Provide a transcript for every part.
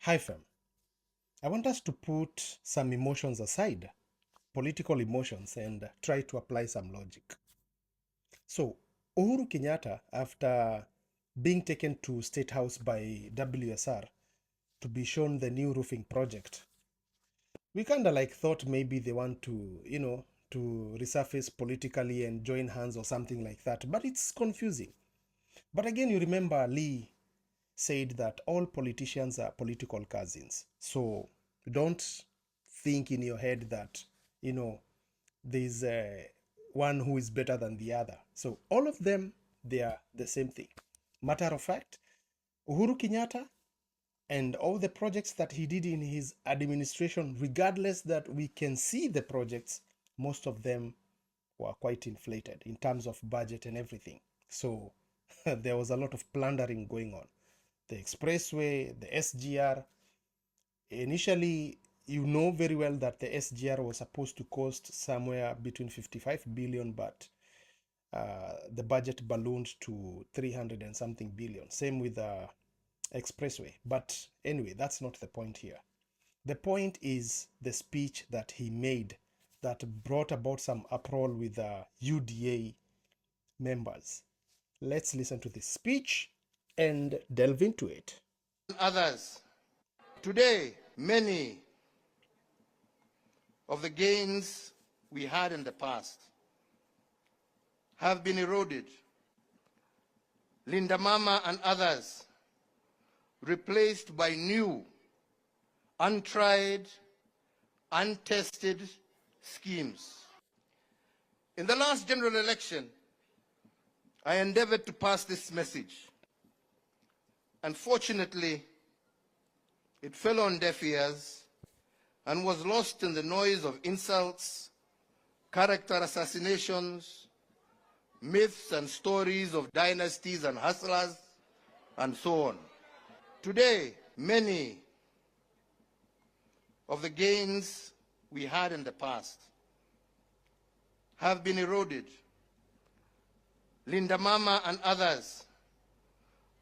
Hi fam, I want us to put some emotions aside, political emotions, and try to apply some logic. So, Uhuru Kenyatta, after being taken to State House by WSR to be shown the new roofing project, we kind of like thought maybe they want to resurface politically and join hands or something like that, but it's confusing. But again, you remember Lee said that all politicians are political cousins. So don't think in your head that, you know, there's one who is better than the other. So all of them, they are the same thing. Matter of fact, Uhuru Kenyatta and all the projects that he did in his administration, regardless that we can see the projects, most of them were quite inflated in terms of budget and everything. So there was a lot of plundering going on. The expressway, the SGR. Initially, you know very well that the SGR was supposed to cost somewhere between 55 billion, but the budget ballooned to 300 and something billion. Same with the expressway. But anyway, that's not the point here. The point is the speech that he made that brought about some uproar with the UDA members. Let's listen to this speech and delve into it. Others. Today, many of the gains we had in the past have been eroded. Linda Mama and others replaced by new, untried, untested schemes. In the last general election, I endeavored to pass this message. Unfortunately, it fell on deaf ears and was lost in the noise of insults, character assassinations, myths and stories of dynasties and hustlers, and so on. Today, many of the gains we had in the past have been eroded. Linda Mama and others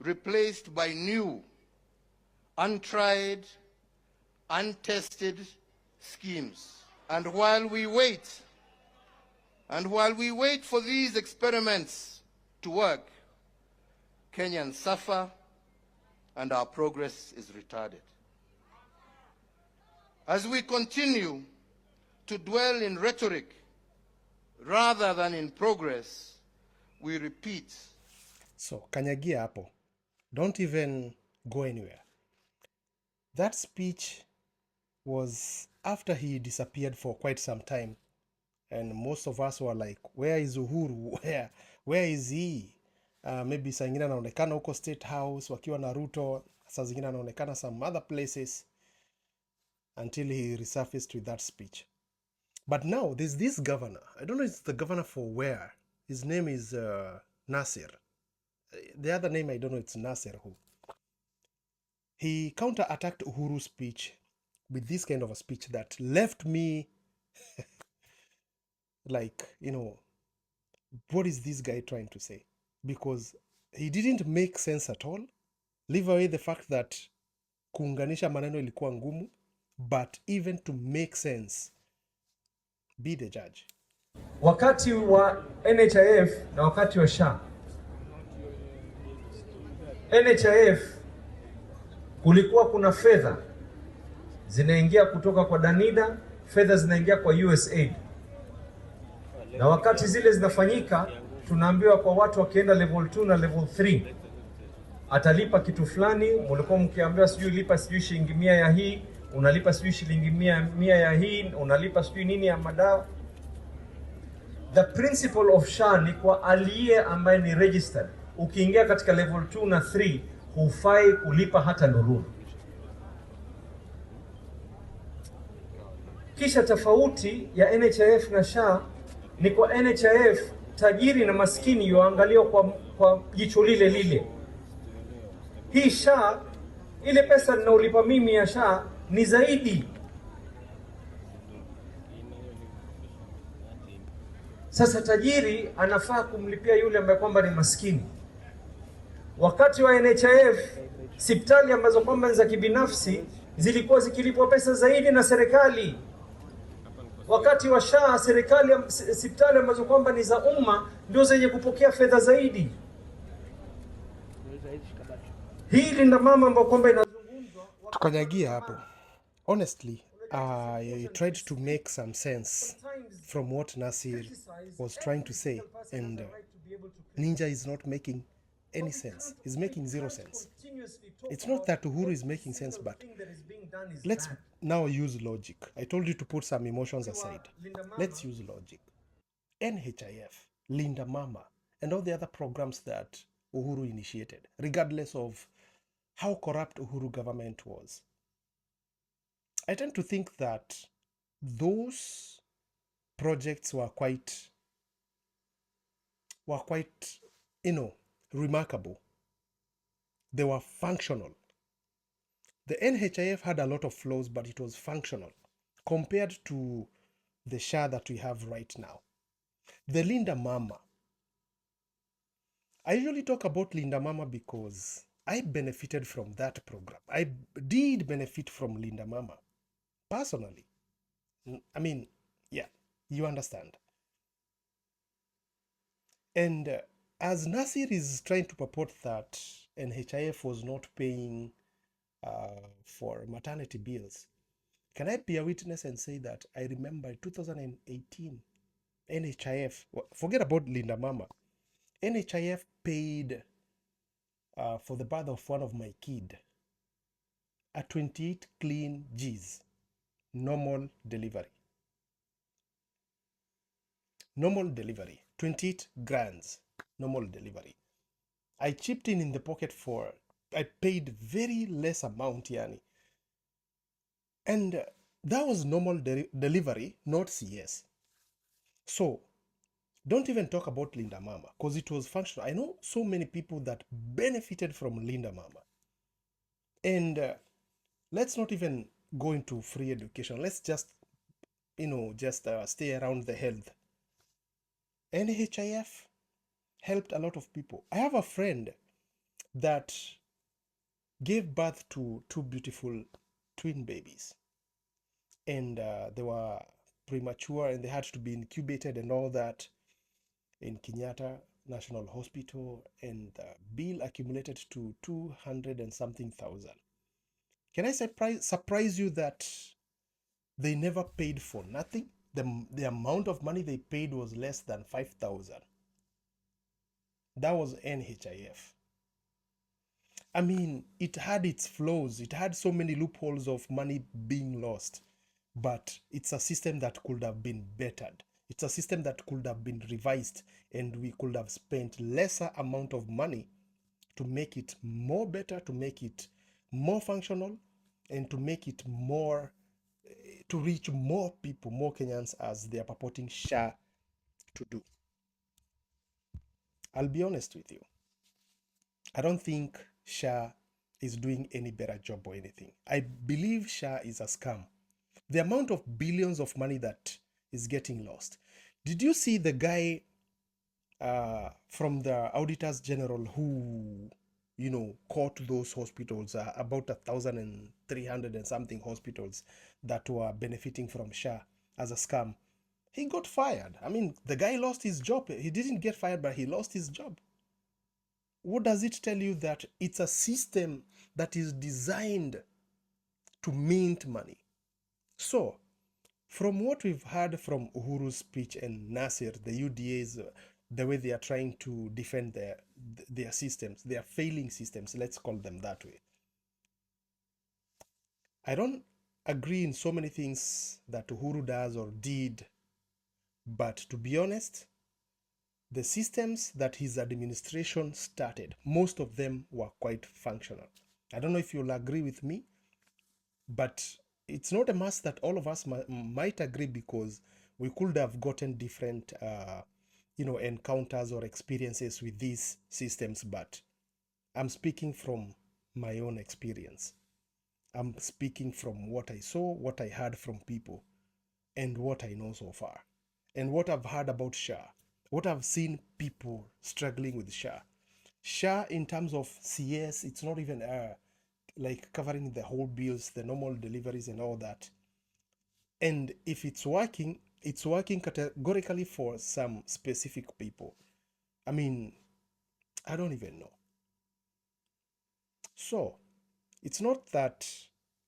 replaced by new, untried, untested schemes. And while we wait for these experiments to work, Kenyans suffer and our progress is retarded. As we continue to dwell in rhetoric rather than in progress, we repeat. So, kanyagia hapo. Don't even go anywhere. That speech was after he disappeared for quite some time. And most of us were like, where is Uhuru? Where is he? Maybe saa ingine anaonekana huko State House wakiwa na Ruto, saa zingine anaonekana some other places, until he resurfaced with that speech. But now there's this governor. I don't know if it's the governor for where. His name is Nasir. The other name I don't know, it's Nasir who. He counter-attacked Uhuru's speech with this kind of a speech that left me like, what is this guy trying to say? Because he didn't make sense at all. Leave away the fact that kuunganisha maneno ilikuwa ngumu, but even to make sense, be the judge. Wakati wa NHIF na wakati wa SHA. NHIF kulikuwa kuna fedha zinaingia kutoka kwa Danida, fedha zinaingia kwa USAID. Na wakati zile zinafanyika, tunaambiwa kwa watu wakienda level 2 na level 3 atalipa kitu fulani. Mlikuwa mkiambiwa sijui lipa sijui shilingi 100 ya hii, unalipa sijui shilingi 100 ya hii, unalipa sijui nini ya madawa. The principle of SHA ni kwa aliye ambaye ni registered. Ukiingia katika level 2 na 3 hufai kulipa hata nururu. Kisha tofauti ya NHIF na SHA ni kwa NHIF tajiri na maskini yoangaliwa kwa jicho lile lile. Hii SHA, ile pesa ninaolipa mimi ya SHA ni zaidi. Sasa tajiri anafaa kumlipia yule ambaye kwamba ni maskini. Wakati wa NHIF, hospitali ambazo kwamba ni za kibinafsi zilikuwa zikilipwa pesa zaidi na serikali. Wakati wa SHA, serikali, hospitali ambazo kwamba ni za umma ndio zenye kupokea fedha zaidi. Hii linda mama ambayo kwamba inazungumzwa, tukanyagia hapo. Honestly, I tried to make some sense from what Nasir was trying to say, and Ninja is not making any sense. He's making zero sense. It's not that Uhuru is making sense, but let's now use logic. I told you to put some emotions aside. Let's use logic. NHIF, Linda Mama, and all the other programs that Uhuru initiated, regardless of how corrupt Uhuru government was. I tend to think that those projects were quite, remarkable. They were functional. The NHIF had a lot of flaws, but it was functional compared to the SHA that we have right now. The Linda Mama. I usually talk about Linda Mama because I benefited from that program. I did benefit from Linda Mama personally. I mean, yeah, you understand. And as Nasir is trying to purport that NHIF was not paying for maternity bills, can I be a witness and say that I remember 2018 NHIF, forget about Linda Mama, NHIF paid for the birth of one of my kid a 28 clean G's, normal delivery. Normal delivery, 28 grands, normal delivery. I chipped in the pocket for, I paid very less amount, yani. And that was normal delivery, not CS. So, don't even talk about Linda Mama, because it was functional. I know so many people that benefited from Linda Mama. And let's not even go into free education. Let's just, stay around the health. NHIF helped a lot of people. I have a friend that gave birth to two beautiful twin babies. And they were premature and they had to be incubated and all that in Kenyatta National Hospital, and the bill accumulated to 200 and something thousand. Can I surprise you that they never paid for nothing? The amount of money they paid was less than 5,000. That was NHIF. I mean, it had its flaws. It had so many loopholes of money being lost. But it's a system that could have been bettered. It's a system that could have been revised, and we could have spent lesser amount of money to make it more better, to make it more functional, and to make it more, to reach more people, more Kenyans, as they are purporting SHA to do. I'll be honest with you. I don't think SHA is doing any better job or anything. I believe SHA is a scam. The amount of billions of money that is getting lost. Did you see the guy from the Auditors General who, caught those hospitals, about 1,300 and something hospitals that were benefiting from SHA as a scam? He got fired. I mean, the guy lost his job. He didn't get fired, but he lost his job. What does it tell you? That it's a system that is designed to mint money. So, from what we've heard from Uhuru's speech and Nasir, the UDA's, the way they are trying to defend their systems, their failing systems, let's call them that way. I don't agree in so many things that Uhuru does or did, but to be honest, the systems that his administration started, most of them were quite functional. I don't know if you'll agree with me, but it's not a must that all of us might agree, because we could have gotten different encounters or experiences with these systems. But I'm speaking from my own experience. I'm speaking from what I saw, what I heard from people, and what I know so far, and what I've heard about SHA, what I've seen people struggling with SHA. SHA in terms of CS, it's not even like covering the whole bills, the normal deliveries and all that. And if it's working categorically for some specific people. I mean, I don't even know. So, it's not that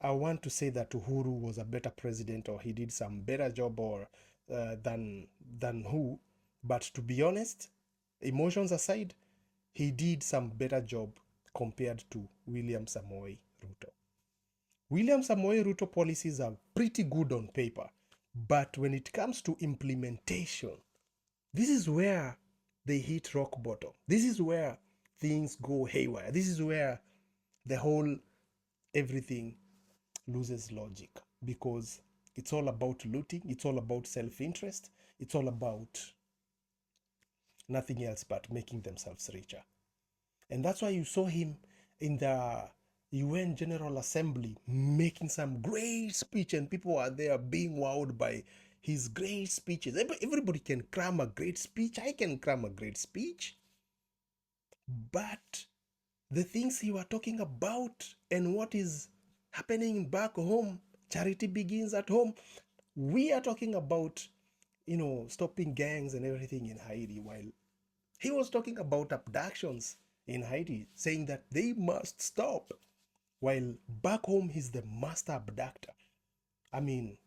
I want to say that Uhuru was a better president or he did some better job or than who, but to be honest, emotions aside, he did some better job compared to William Samoei Ruto. William Samoei Ruto policies are pretty good on paper, but when it comes to implementation, this is where they hit rock bottom. This is where things go haywire. This is where the whole everything loses logic, because it's all about looting, it's all about self-interest, it's all about nothing else but making themselves richer. And that's why you saw him in the UN General Assembly making some great speech, and people are there being wowed by his great speeches. Everybody can cram a great speech. I can cram a great speech. But the things you are talking about and what is happening back home, charity begins at home. We are talking about, stopping gangs and everything in Haiti, while he was talking about abductions in Haiti, saying that they must stop. While back home, he's the master abductor. I mean,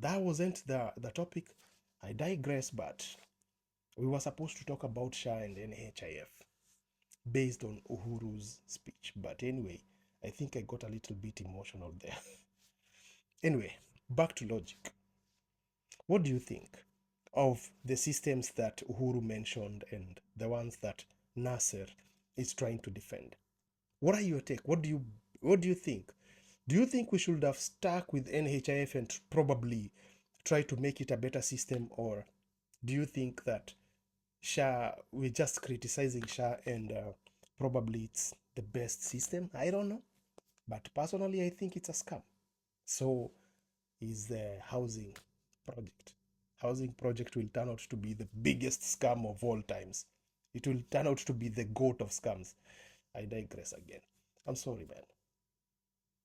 that wasn't the topic. I digress, but we were supposed to talk about SHA and NHIF based on Uhuru's speech. But anyway, I think I got a little bit emotional there. Anyway, back to logic. What do you think of the systems that Uhuru mentioned and the ones that Nasser is trying to defend? What are your take? What do you think? Do you think we should have stuck with NHIF and probably try to make it a better system, or do you think that SHA, we're just criticizing SHA and probably it's the best system? I don't know, but personally I think it's a scam. So is the housing project. Housing project will turn out to be the biggest scam of all times. It will turn out to be the goat of scams. I digress again. I'm sorry, man.